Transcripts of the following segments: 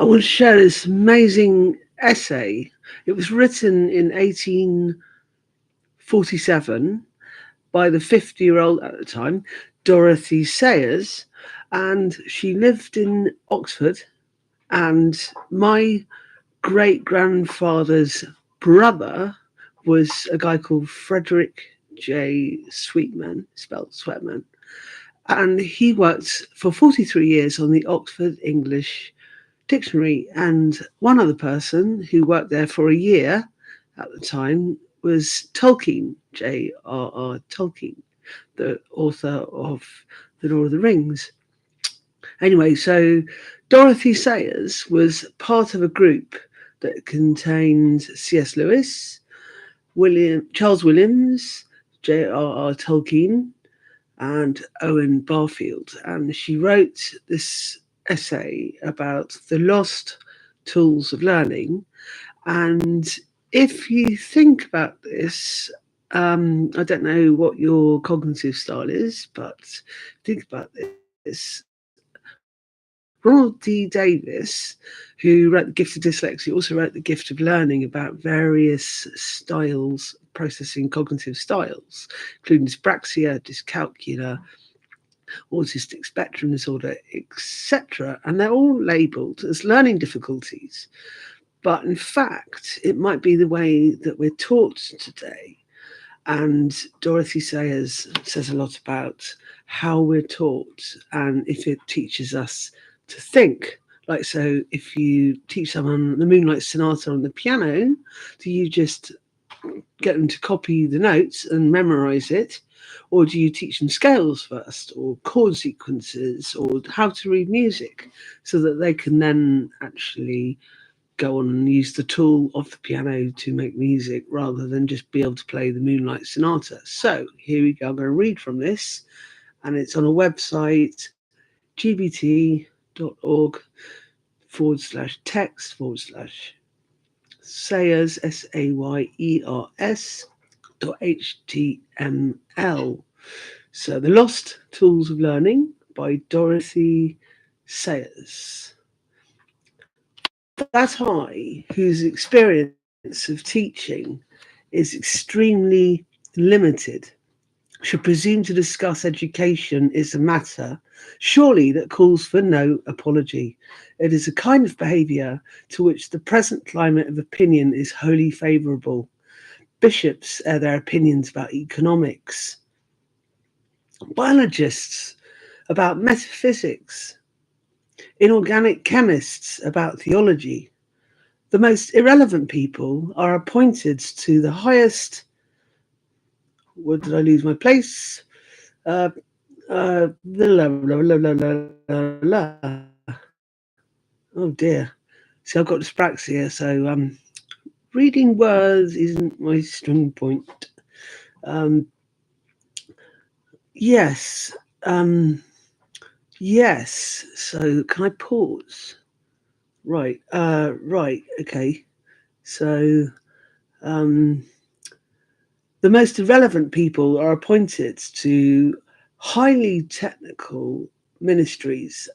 I want to share this amazing essay. It was written in 1847 by the 50-year-old at the time, Dorothy Sayers, and she lived in Oxford. And my great grandfather's brother was a guy called Frederick J. Sweetman, spelled Sweatman, and he worked for 43 years on the Oxford English Dictionary. And one other person who worked there for a year at the time was Tolkien, J.R.R. Tolkien, the author of The Lord of the Rings. Anyway, so Dorothy Sayers was part of a group that contained C.S. Lewis, Charles Williams, J.R.R. Tolkien, and Owen Barfield. And she wrote this essay about the lost tools of learning. And if you think about this, I don't know what your cognitive style is, but think about this. Ronald D. Davis, who wrote The Gift of Dyslexia, also wrote The Gift of Learning about various styles, processing cognitive styles, including dyspraxia, dyscalculia, autistic spectrum disorder, etc. And they're all labelled as learning difficulties. But in fact, it might be the way that we're taught today. And Dorothy Sayers says a lot about how we're taught and if it teaches us to think. Like, so if you teach someone the Moonlight Sonata on the piano, do you just get them to copy the notes and memorize it? Or do you teach them scales first, or chord sequences, or how to read music, so that they can then actually go on and use the tool of the piano to make music rather than just be able to play the Moonlight Sonata? So here we go. I'm going to read from this, and it's on a website, gbt.org/text/Sayers, SAYERS.html. So The Lost Tools of Learning by Dorothy Sayers. That I, whose experience of teaching is extremely limited, should presume to discuss education is a matter, surely, that calls for no apology. It is a kind of behaviour to which the present climate of opinion is wholly favourable. Bishops air their opinions about economics, biologists about metaphysics, inorganic chemists about theology. The most irrelevant people are appointed to the highest. Where did I lose my place? Blah, blah, blah, blah. Oh dear. See, I've got dyspraxia, so reading words isn't my strong point. Yes. Yes. So can I pause? Right. Right. Okay. So the most irrelevant people are appointed to highly technical ministries,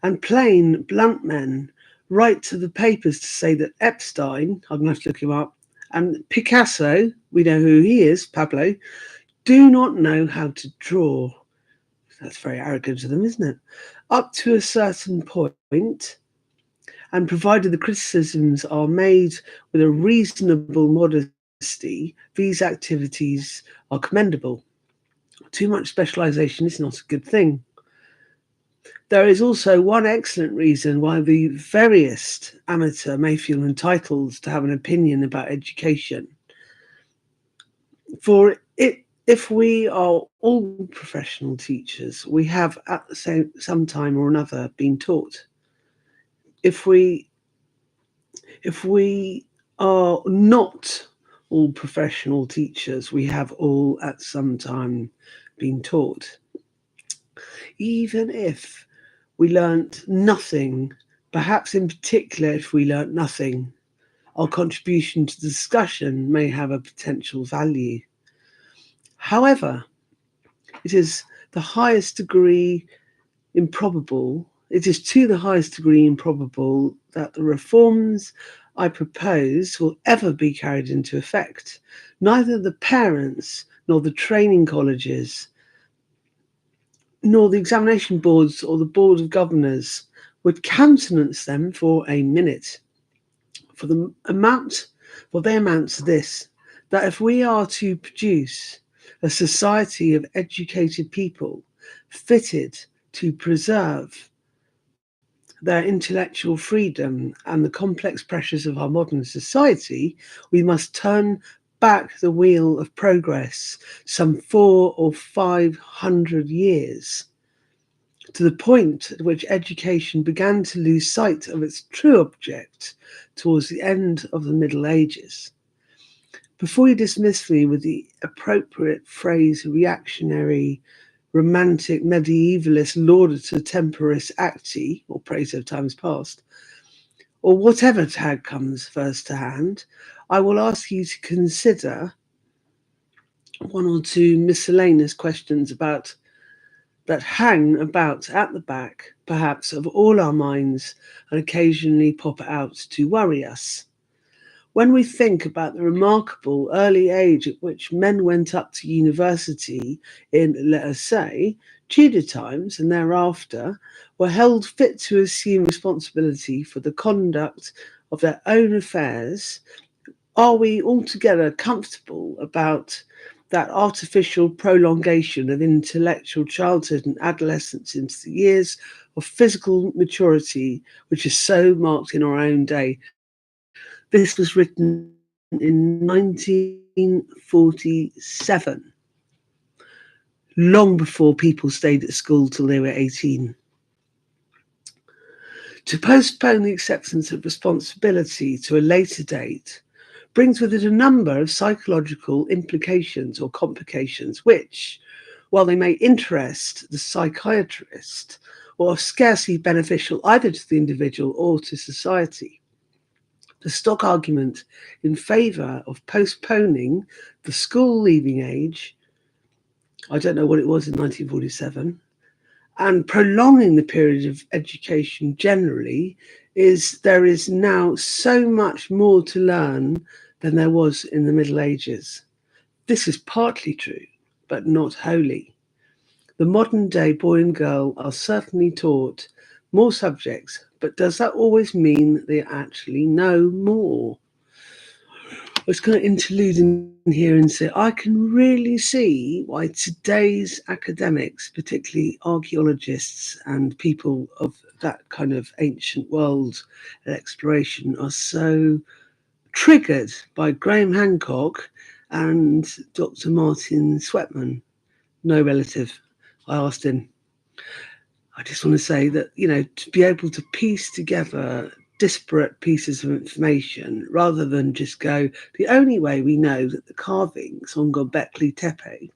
and plain, blunt men write to the papers to say that Epstein, I'm going to have to look him up, and Picasso, we know who he is, Pablo, do not know how to draw. That's very arrogant of them, isn't it? Up to a certain point, and provided the criticisms are made with a reasonable modesty, these activities are commendable. Too much specialisation is not a good thing. There is also one excellent reason why the veriest amateur may feel entitled to have an opinion about education. For if we are all professional teachers, we have at some time or another been taught. If we are not all professional teachers, we have all at some time been taught. Even if we learnt nothing, perhaps in particular if we learnt nothing, our contribution to the discussion may have a potential value. However, it is the highest degree improbable it is to the highest degree improbable that the reforms I propose will ever be carried into effect. Neither the parents, nor the training colleges, nor the examination boards or the board of governors would countenance them for a minute. For the amount, for they amount to this, that if we are to produce a society of educated people fitted to preserve their intellectual freedom and the complex pressures of our modern society, we must turn back the wheel of progress some 400 or 500 years to the point at which education began to lose sight of its true object towards the end of the Middle Ages. Before you dismiss me with the appropriate phrase reactionary, romantic, medievalist, laudator temporis acti, or praise of times past, or whatever tag comes first to hand, I will ask you to consider one or two miscellaneous questions about that hang about at the back, perhaps, of all our minds and occasionally pop out to worry us. When we think about the remarkable early age at which men went up to university in, let us say, Tudor times and thereafter, were held fit to assume responsibility for the conduct of their own affairs, are we altogether comfortable about that artificial prolongation of intellectual childhood and adolescence into the years of physical maturity, which is so marked in our own day? This was written in 1947, long before people stayed at school till they were 18. To postpone the acceptance of responsibility to a later date brings with it a number of psychological implications or complications which, while they may interest the psychiatrist, are scarcely beneficial either to the individual or to society. The stock argument in favour of postponing the school leaving age, I don't know what it was in 1947, and prolonging the period of education generally is there is now so much more to learn than there was in the Middle Ages. This is partly true, but not wholly. The modern day boy and girl are certainly taught more subjects, but does that always mean they actually know more? I was going to interlude in here and say I can really see why today's academics, particularly archaeologists and people of that kind of ancient world exploration, are so triggered by Graham Hancock and Dr. Martin Sweatman. No relative. I asked him. I just want to say that, to be able to piece together disparate pieces of information rather than just go, the only way we know that the carvings on Göbekli Tepe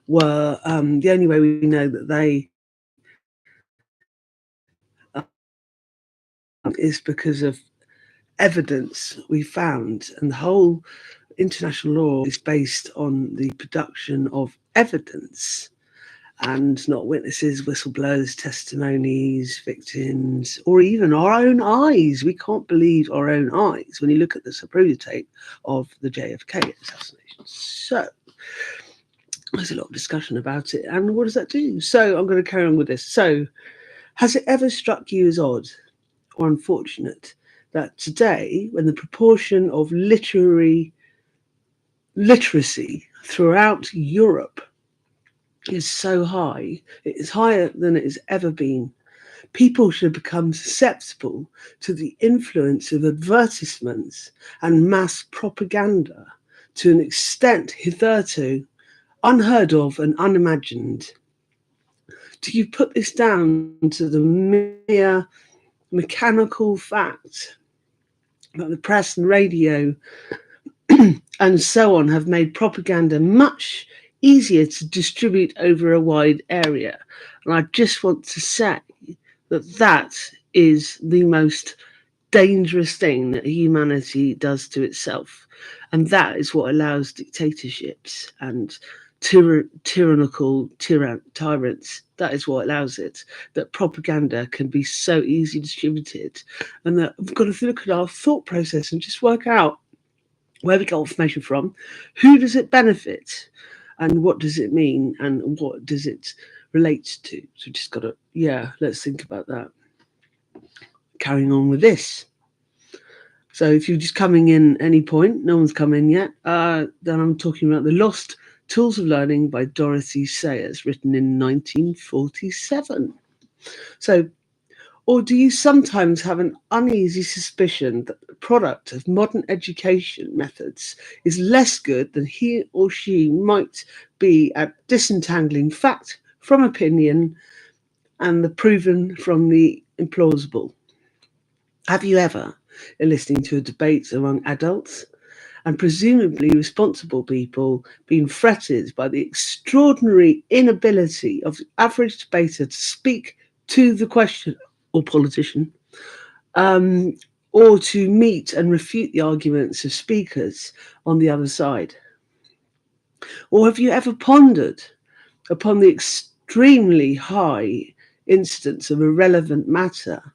were, the only way we know that they is because of evidence we found. And the whole international law is based on the production of evidence and not witnesses, whistleblowers, testimonies, victims, or even our own eyes. We can't believe our own eyes when you look at the Zapruder tape of the JFK assassination. So there's a lot of discussion about it. And what does that do? So I'm going to carry on with this. So has it ever struck you as odd or unfortunate that today, when the proportion of literacy throughout Europe is so high, it is higher than it has ever been, people should become susceptible to the influence of advertisements and mass propaganda to an extent hitherto unheard of and unimagined? Do you put this down to the mere mechanical fact that the press and radio and so on have made propaganda much easier to distribute over a wide area? And I just want to say that is the most dangerous thing that humanity does to itself. And that is what allows dictatorships and tyrants. That is what allows it. That propaganda can be so easily distributed, and that we've got to look at our thought process and just work out where we get information from, who does it benefit, and what does it mean, and what does it relate to. So just got to, yeah, let's think about that. Carrying on with this. So if you're just coming in any point, no one's come in yet, then I'm talking about The Lost Tools of Learning by Dorothy Sayers, written in 1947. So, or do you sometimes have an uneasy suspicion that the product of modern education methods is less good than he or she might be at disentangling fact from opinion and the proven from the implausible? Have you ever, in listening to a debate among adults and presumably responsible people, been fretted by the extraordinary inability of the average debater to speak to the question or politician, um, or to meet and refute the arguments of speakers on the other side? Or have you ever pondered upon the extremely high incidence of irrelevant matter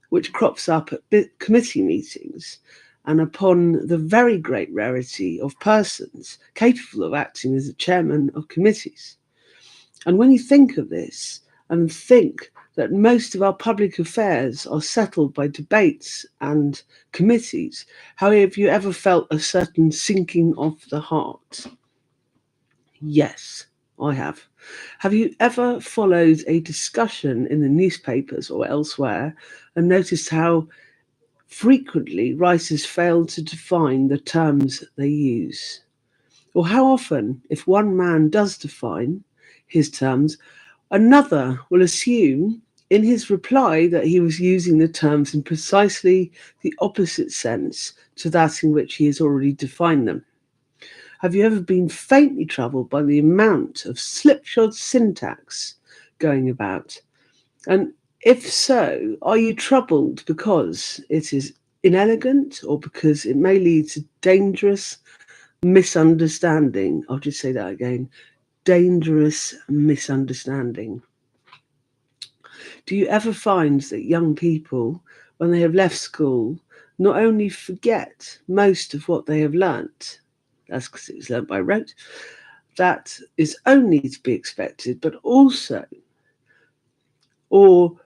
which crops up at committee meetings, and upon the very great rarity of persons capable of acting as the chairman of committees? And when you think of this and think that most of our public affairs are settled by debates and committees, how have you ever felt a certain sinking of the heart? Yes, I have. Have you ever followed a discussion in the newspapers or elsewhere and noticed how frequently writers fail to define the terms they use? Or how often, if one man does define his terms, another will assume in his reply that he was using the terms in precisely the opposite sense to that in which he has already defined them? Have you ever been faintly troubled by the amount of slipshod syntax going about? And if so, are you troubled because it is inelegant or because it may lead to dangerous misunderstanding? I'll just say that again: dangerous misunderstanding. Do you ever find that young people, when they have left school, not only forget most of what they have learnt, that's because it was learnt by rote, that is only to be expected, but also, or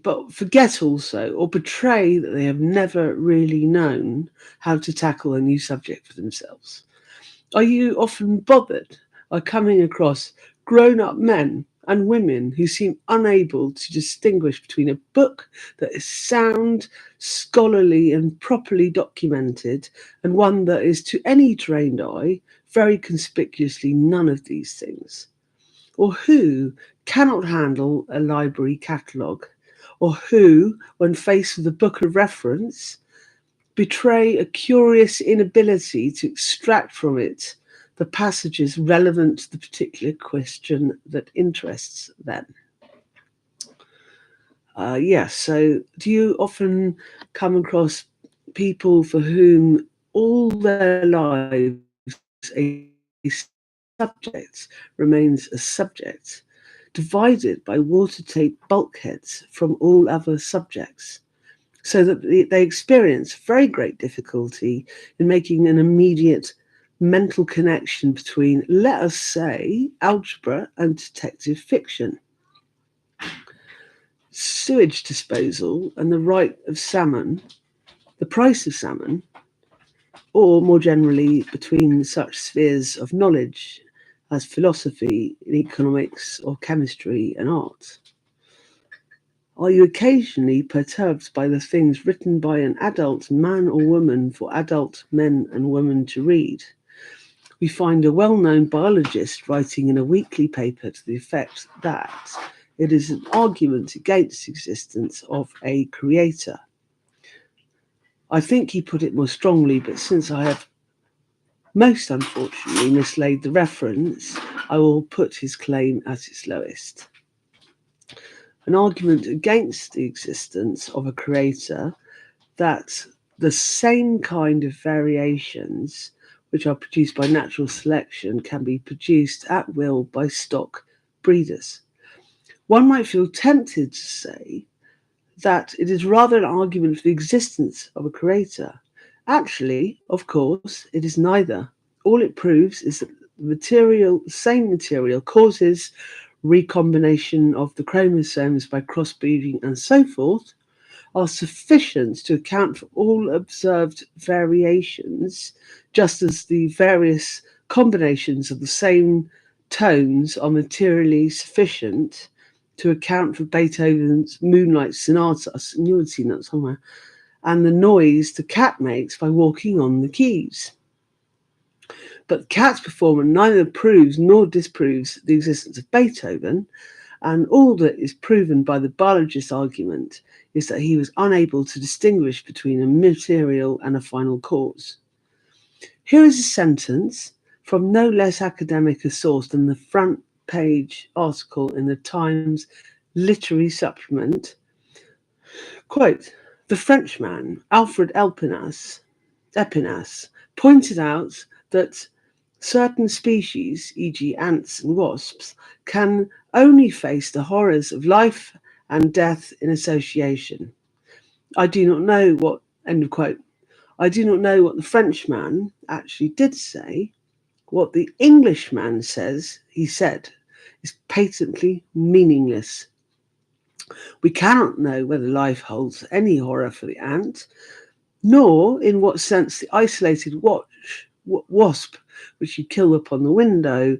but forget also, or betray that they have never really known how to tackle a new subject for themselves? Are you often bothered by coming across grown-up men and women who seem unable to distinguish between a book that is sound, scholarly, and properly documented, and one that is, to any trained eye, very conspicuously none of these things? Or who cannot handle a library catalogue? Or who, when faced with a book of reference, betray a curious inability to extract from it the passages relevant to the particular question that interests them? Yes, so do you often come across people for whom all their lives a subject remains a subject, divided by watertight bulkheads from all other subjects, so that they experience very great difficulty in making an immediate mental connection between, let us say, algebra and detective fiction, sewage disposal and the right of salmon, the price of salmon, or more generally between such spheres of knowledge as philosophy, economics, or chemistry and art? Are you occasionally perturbed by the things written by an adult man or woman for adult men and women to read? We find a well-known biologist writing in a weekly paper to the effect that it is an argument against the existence of a creator. I think he put it more strongly, but since I have most unfortunately mislaid the reference, I will put his claim at its lowest. An argument against the existence of a creator that the same kind of variations which are produced by natural selection, can be produced at will by stock breeders. One might feel tempted to say that it is rather an argument for the existence of a creator. Actually, of course, it is neither. All it proves is that the same material causes recombination of the chromosomes by crossbreeding and so forth, are sufficient to account for all observed variations, just as the various combinations of the same tones are materially sufficient to account for Beethoven's Moonlight Sonata, you would seen that somewhere, and the noise the cat makes by walking on the keys. But the cat's performance neither proves nor disproves the existence of Beethoven, and all that is proven by the biologist's argument is that he was unable to distinguish between a material and a final cause. Here is a sentence from no less academic a source than the front page article in the Times Literary Supplement. Quote, the Frenchman Alfred Epinas pointed out that certain species, e.g. ants and wasps, can only face the horrors of life and death in association. I do not know what, end of quote, I do not know what the Frenchman actually did say. What the Englishman he said, is patently meaningless. We cannot know whether life holds any horror for the ant, nor in what sense the isolated wasp, which you kill upon the window,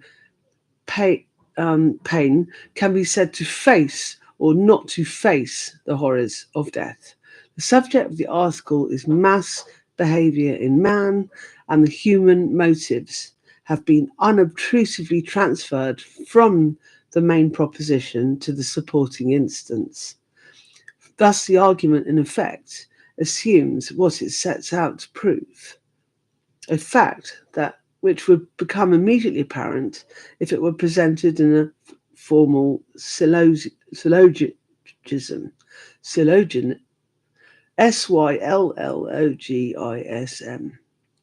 pain can be said to face or not to face the horrors of death. The subject of the article is mass behaviour in man, and the human motives have been unobtrusively transferred from the main proposition to the supporting instance. Thus, the argument, in effect, assumes what it sets out to prove, a fact that which would become immediately apparent if it were presented in a formal syllogism, syllogism,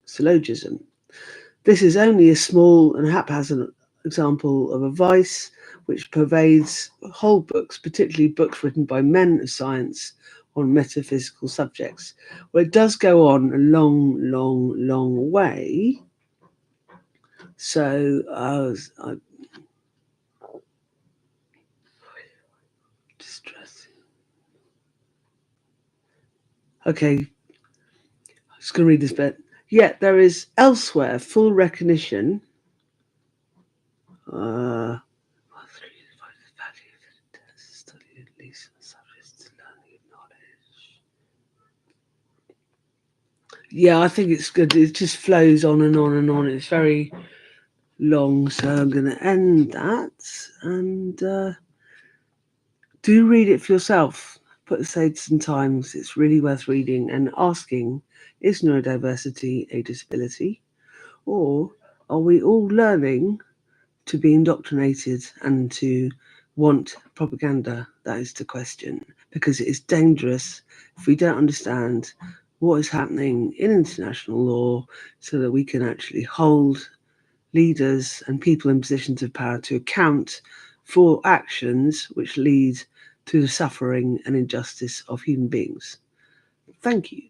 syllogism. This is only a small and haphazard example of a vice which pervades whole books, particularly books written by men of science on metaphysical subjects. Well, it does go on a long, long, long way. So distressing. Okay, I'm just going to read this bit. Yet there is elsewhere full recognition. Yeah, I think it's good. It just flows on and on and on. It's very long, so I'm going to end that. And do read it for yourself. Put aside some time. It's really worth reading and asking, is neurodiversity a disability? Or are we all learning to be indoctrinated and to want propaganda? That is the question. Because it is dangerous if we don't understand what is happening in international law so that we can actually hold leaders and people in positions of power to account for actions which lead to the suffering and injustice of human beings. Thank you.